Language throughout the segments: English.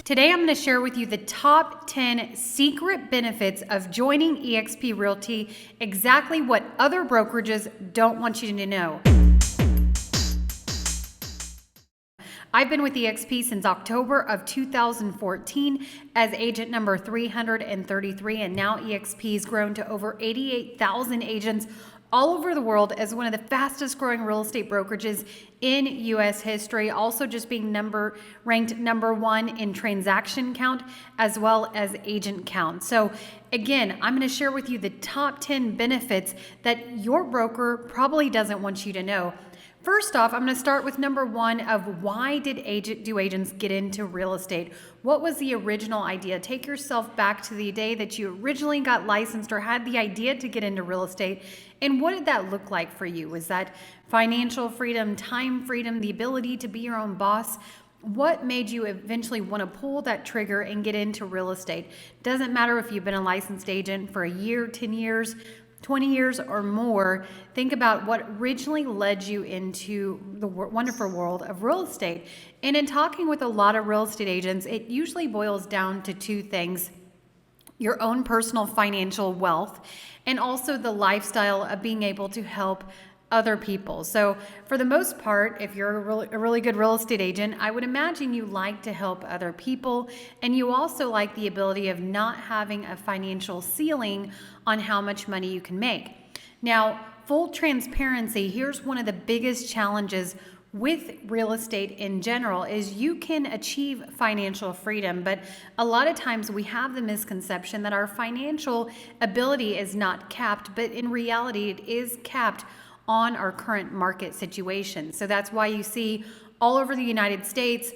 Today, I'm going to share with you the top 10 secret benefits of joining eXp Realty, exactly what other brokerages don't want you to know. I've been with eXp since October of 2014 as agent number 333, and now eXp has grown to over 88,000 agents all over the world as one of the fastest growing real estate brokerages in U.S. history, also just being ranked number one in transaction count as well as agent count. So again, I'm going to share with you the top 10 benefits that your broker probably doesn't want you to know. First off, I'm going to start with number one of why do agents get into real estate? What was the original idea? Take yourself back to the day that you originally got licensed or had the idea to get into real estate. And what did that look like for you? Was that financial freedom, time freedom, the ability to be your own boss? What made you eventually want to pull that trigger and get into real estate? Doesn't matter if you've been a licensed agent for a year, 10 years, 20 years or more. Think about what originally led you into the wonderful world of real estate. And in talking with a lot of real estate agents, it usually boils down to two things: your own personal financial wealth and also the lifestyle of being able to help other people. So for the most part, if you're a really good real estate agent, I would imagine you like to help other people, and you also like the ability of not having a financial ceiling on how much money you can make. Now, full transparency, here's one of the biggest challenges with real estate in general is you can achieve financial freedom, but a lot of times we have the misconception that our financial ability is not capped, but in reality it is capped on our current market situation. So that's why you see all over the United States,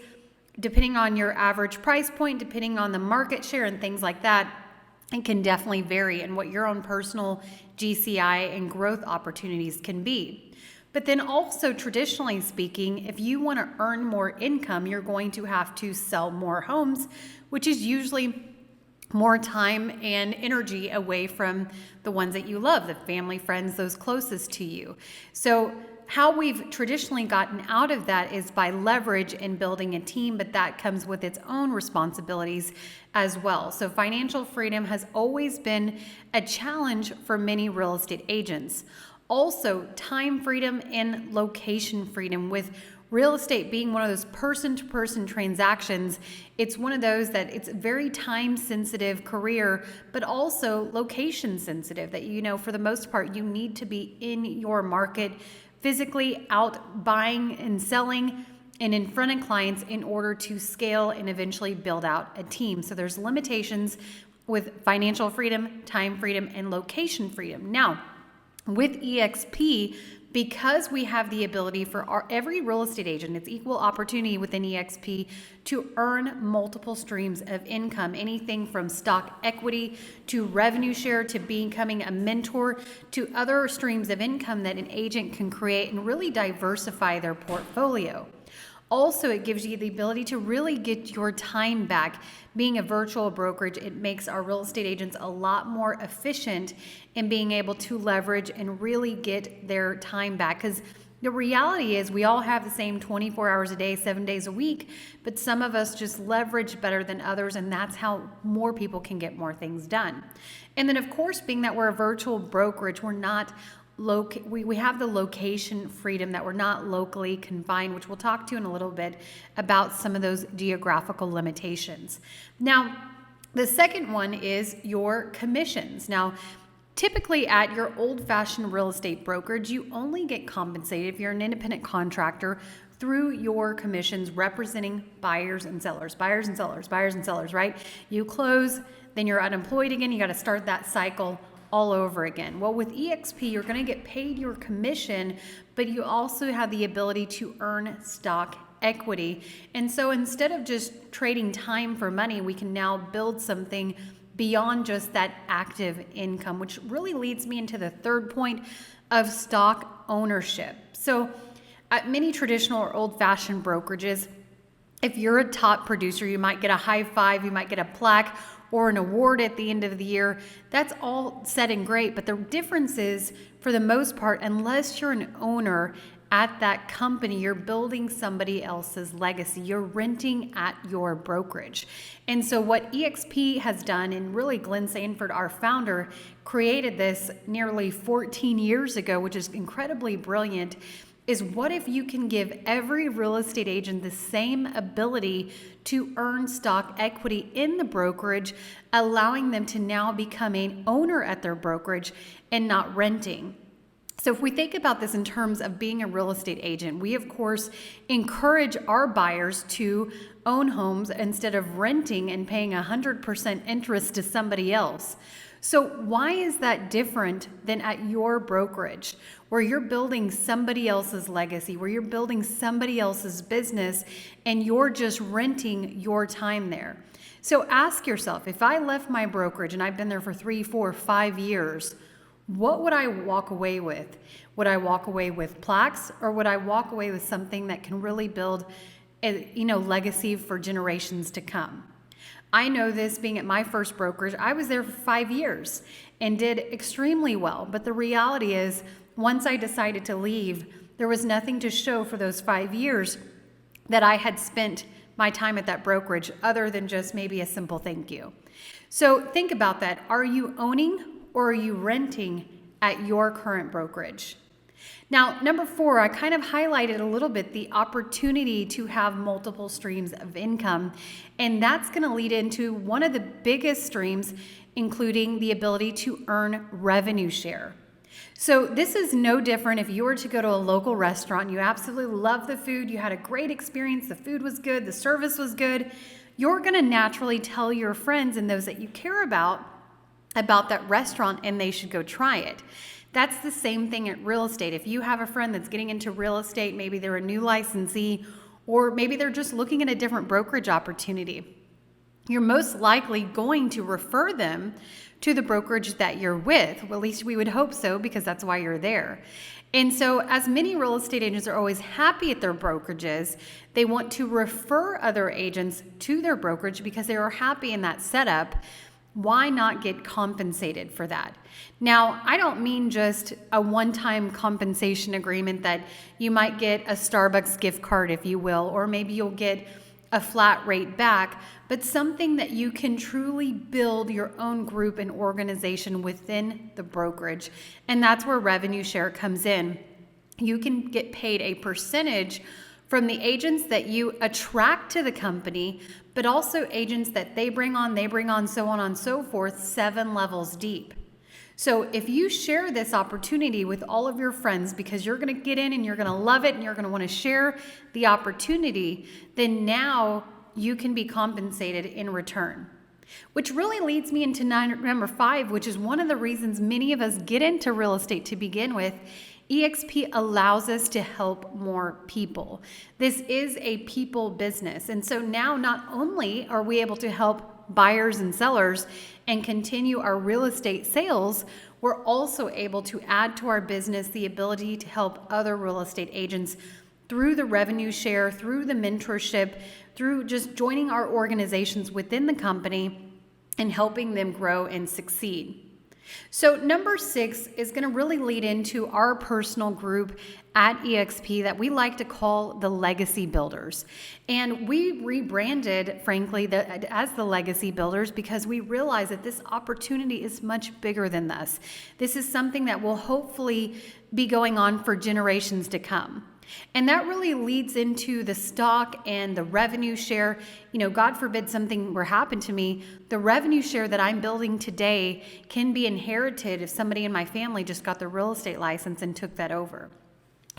depending on your average price point, depending on the market share and things like that, it can definitely vary in what your own personal GCI and growth opportunities can be. But then also, traditionally speaking, if you want to earn more income, you're going to have to sell more homes, which is usually more time and energy away from the ones that you love, the family, friends, those closest to you. So how we've traditionally gotten out of that is by leverage and building a team, but that comes with its own responsibilities as well. So financial freedom has always been a challenge for many real estate agents. Also, time freedom and location freedom. With real estate being one of those person-to-person transactions, it's one of those that it's a very time-sensitive career, but also location-sensitive, that for the most part, you need to be in your market, physically out buying and selling and in front of clients in order to scale and eventually build out a team. So there's limitations with financial freedom, time freedom, and location freedom. Now, with eXp, because we have the ability for every real estate agent, it's equal opportunity within eXp to earn multiple streams of income, anything from stock equity to revenue share to becoming a mentor to other streams of income that an agent can create and really diversify their portfolio. Also, it gives you the ability to really get your time back. Being a virtual brokerage, it makes our real estate agents a lot more efficient in being able to leverage and really get their time back. Because the reality is we all have the same 24 hours a day, 7 days a week, but some of us just leverage better than others, and that's how more people can get more things done. And then, of course, being that we're a virtual brokerage, we're not we have the location freedom, that we're not locally confined, which we'll talk to in a little bit about some of those geographical limitations. Now, the second one is your commissions. Now, typically at your old-fashioned real estate brokerage, you only get compensated if you're an independent contractor through your commissions representing buyers and sellers, buyers and sellers, buyers and sellers, right? You close, then you're unemployed again. You got to start that cycle all over again. Well, with eXp, you're going to get paid your commission, but you also have the ability to earn stock equity. And so instead of just trading time for money, we can now build something beyond just that active income, which really leads me into the third point of stock ownership. So at many traditional or old-fashioned brokerages, if you're a top producer, you might get a high five, you might get a plaque or an award at the end of the year. That's all said and great, but the difference is, for the most part, unless you're an owner at that company. You're building somebody else's legacy. You're renting at your brokerage. And so what eXp has done, and really Glenn Sanford, our founder, created this nearly 14 years ago, which is incredibly brilliant, is what if you can give every real estate agent the same ability to earn stock equity in the brokerage, allowing them to now become an owner at their brokerage and not renting. So if we think about this in terms of being a real estate agent, we of course encourage our buyers to own homes instead of renting and paying 100% interest to somebody else. So why is that different than at your brokerage, where you're building somebody else's legacy, where you're building somebody else's business, and you're just renting your time there? So ask yourself, if I left my brokerage and I've been there for 3, 4, 5 years, what would I walk away with? Would I walk away with plaques, or would I walk away with something that can really build a legacy for generations to come? I know this, being at my first brokerage, I was there for 5 years and did extremely well. But the reality is, once I decided to leave, there was nothing to show for those 5 years that I had spent my time at that brokerage other than just maybe a simple thank you. So think about that. Are you owning or are you renting at your current brokerage? Now, number 4, I kind of highlighted a little bit the opportunity to have multiple streams of income, and that's going to lead into one of the biggest streams, including the ability to earn revenue share. So this is no different if you were to go to a local restaurant, you absolutely love the food, you had a great experience, the food was good, the service was good. You're going to naturally tell your friends and those that you care about that restaurant, and they should go try it. That's the same thing at real estate. If you have a friend that's getting into real estate, maybe they're a new licensee, or maybe they're just looking at a different brokerage opportunity, you're most likely going to refer them to the brokerage that you're with. Well, at least we would hope so, because that's why you're there. And so as many real estate agents are always happy at their brokerages, they want to refer other agents to their brokerage because they are happy in that setup. Why not get compensated for that? Now, I don't mean just a one-time compensation agreement that you might get a Starbucks gift card, if you will, or maybe you'll get a flat rate back, but something that you can truly build your own group and organization within the brokerage. And that's where revenue share comes in. You can get paid a percentage from the agents that you attract to the company, but also agents that they bring on, so on and so forth, 7 levels deep. So if you share this opportunity with all of your friends, because you're going to get in and you're going to love it and you're going to want to share the opportunity, then now you can be compensated in return. Which really leads me into number 5, which is one of the reasons many of us get into real estate to begin with. eXp allows us to help more people. This is a people business. And so now not only are we able to help buyers and sellers and continue our real estate sales, we're also able to add to our business the ability to help other real estate agents through the revenue share, through the mentorship, through just joining our organizations within the company and helping them grow and succeed. So number 6 is going to really lead into our personal group at eXp that we like to call the Legacy Builders. And we rebranded, frankly, as the Legacy Builders because we realize that this opportunity is much bigger than this. This is something that will hopefully be going on for generations to come. And that really leads into the stock and the revenue share. God forbid something were to happen to me, the revenue share that I'm building today can be inherited if somebody in my family just got the real estate license and took that over.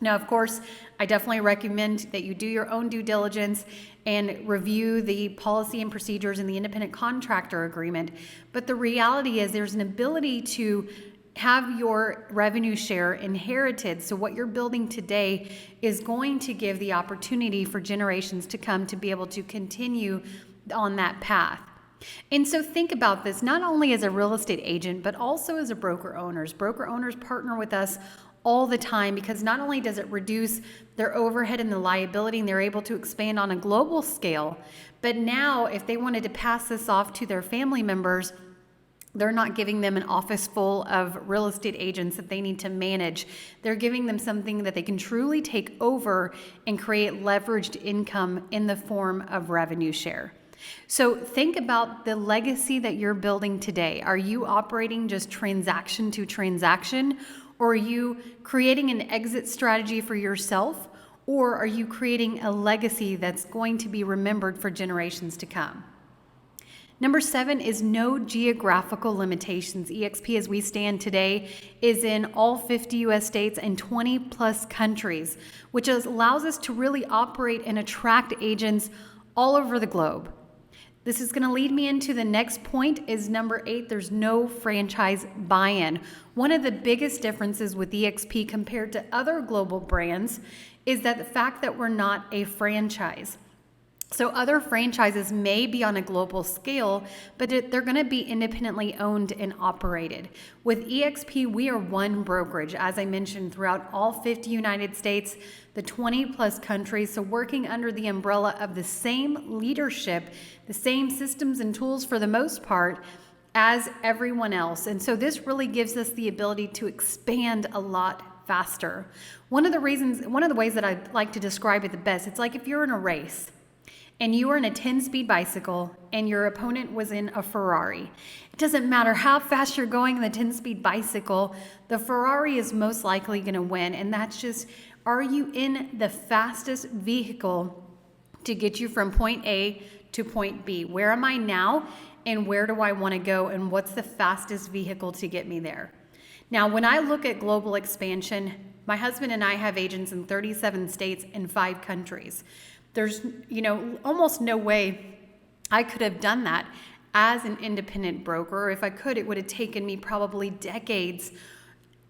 Now, of course, I definitely recommend that you do your own due diligence and review the policy and procedures in the independent contractor agreement. But the reality is there's an ability to have your revenue share inherited. So what you're building today is going to give the opportunity for generations to come to be able to continue on that path. And so think about this, not only as a real estate agent, but also as a broker owners. Broker owners partner with us all the time because not only does it reduce their overhead and the liability, and they're able to expand on a global scale, but now if they wanted to pass this off to their family members, They're not giving them an office full of real estate agents that they need to manage. They're giving them something that they can truly take over and create leveraged income in the form of revenue share. So think about the legacy that you're building today. Are you operating just transaction to transaction, or are you creating an exit strategy for yourself, or are you creating a legacy that's going to be remembered for generations to come? Number 7 is no geographical limitations. eXp, as we stand today, is in all 50 U.S. states and 20 plus countries, which allows us to really operate and attract agents all over the globe. This is going to lead me into the next point is number 8, there's no franchise buy-in. One of the biggest differences with eXp compared to other global brands is that the fact that we're not a franchise. So other franchises may be on a global scale, but they're going to be independently owned and operated. With eXp, we are one brokerage, as I mentioned, throughout all 50 United States, the 20 plus countries, so working under the umbrella of the same leadership, the same systems and tools for the most part as everyone else. And so this really gives us the ability to expand a lot faster. One of the ways that I like to describe it the best, it's like if you're in a race and you were in a 10-speed bicycle and your opponent was in a Ferrari. It doesn't matter how fast you're going in the 10-speed bicycle, the Ferrari is most likely going to win. And that's just, are you in the fastest vehicle to get you from point A to point B? Where am I now and where do I want to go, and what's the fastest vehicle to get me there? Now, when I look at global expansion, my husband and I have agents in 37 states and 5 countries. There's, almost no way I could have done that as an independent broker. Or if I could, it would have taken me probably decades.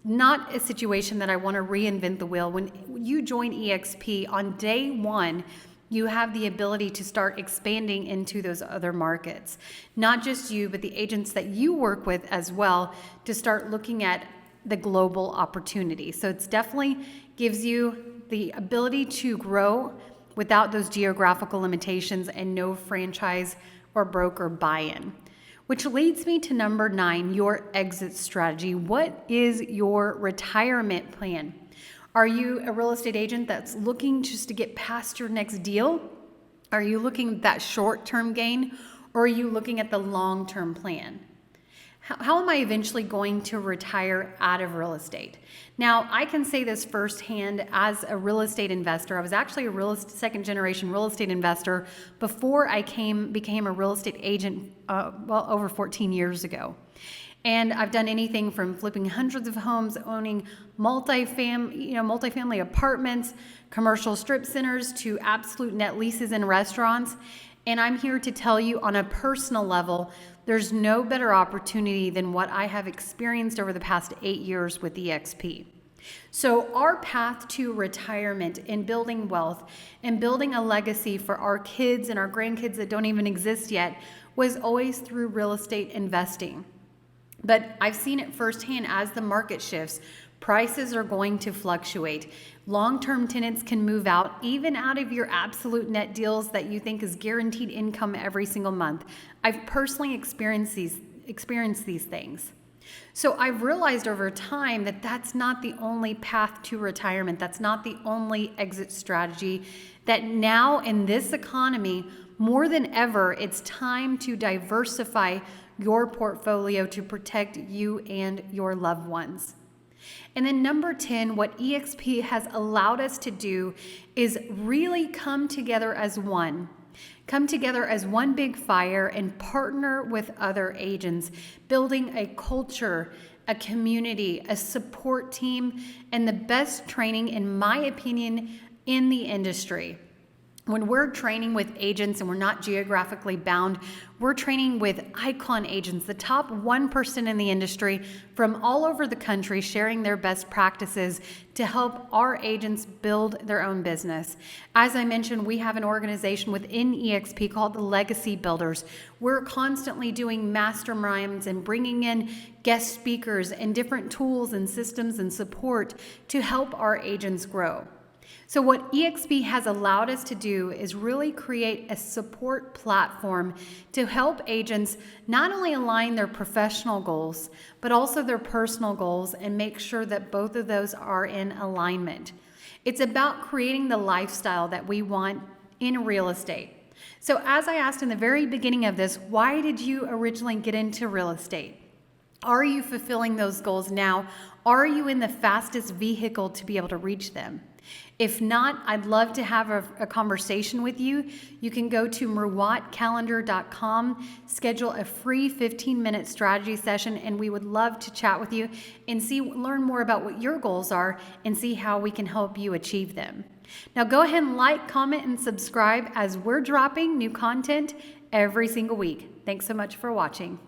Not a situation that I want to reinvent the wheel. When you join eXp on day 1, you have the ability to start expanding into those other markets. Not just you, but the agents that you work with as well, to start looking at the global opportunity. So it's definitely gives you the ability to grow without those geographical limitations and no franchise or broker buy-in. Which leads me to number 9, your exit strategy. What is your retirement plan? Are you a real estate agent that's looking just to get past your next deal? Are you looking at that short-term gain, or are you looking at the long-term plan? How am I eventually going to retire out of real estate? Now, I can say this firsthand as a real estate investor. I was actually a second-generation real estate investor before I became a real estate agent over 14 years ago. And I've done anything from flipping hundreds of homes, owning multifamily apartments, commercial strip centers, to absolute net leases in restaurants. And I'm here to tell you on a personal level, there's no better opportunity than what I have experienced over the past 8 years with eXp. So our path to retirement and building wealth and building a legacy for our kids and our grandkids that don't even exist yet was always through real estate investing. But I've seen it firsthand as the market shifts. Prices are going to fluctuate. Long-term tenants can move out, even out of your absolute net deals that you think is guaranteed income every single month. I've personally experienced these things. So I've realized over time that that's not the only path to retirement. That's not the only exit strategy. That now in this economy, more than ever, it's time to diversify your portfolio to protect you and your loved ones. And then number 10, what eXp has allowed us to do is really come together as one. Come together as one big fire and partner with other agents, building a culture, a community, a support team, and the best training, in my opinion, in the industry. When we're training with agents and we're not geographically bound, we're training with icon agents, the top 1% in the industry from all over the country, sharing their best practices to help our agents build their own business. As I mentioned, we have an organization within eXp called the Legacy Builders. We're constantly doing masterminds and bringing in guest speakers and different tools and systems and support to help our agents grow. So what eXp has allowed us to do is really create a support platform to help agents not only align their professional goals, but also their personal goals and make sure that both of those are in alignment. It's about creating the lifestyle that we want in real estate. So as I asked in the very beginning of this, why did you originally get into real estate? Are you fulfilling those goals now? Are you in the fastest vehicle to be able to reach them? If not, I'd love to have a conversation with you. You can go to mruatcalendar.com, schedule a free 15-minute strategy session, and we would love to chat with you and learn more about what your goals are and see how we can help you achieve them. Now go ahead and like, comment, and subscribe as we're dropping new content every single week. Thanks so much for watching.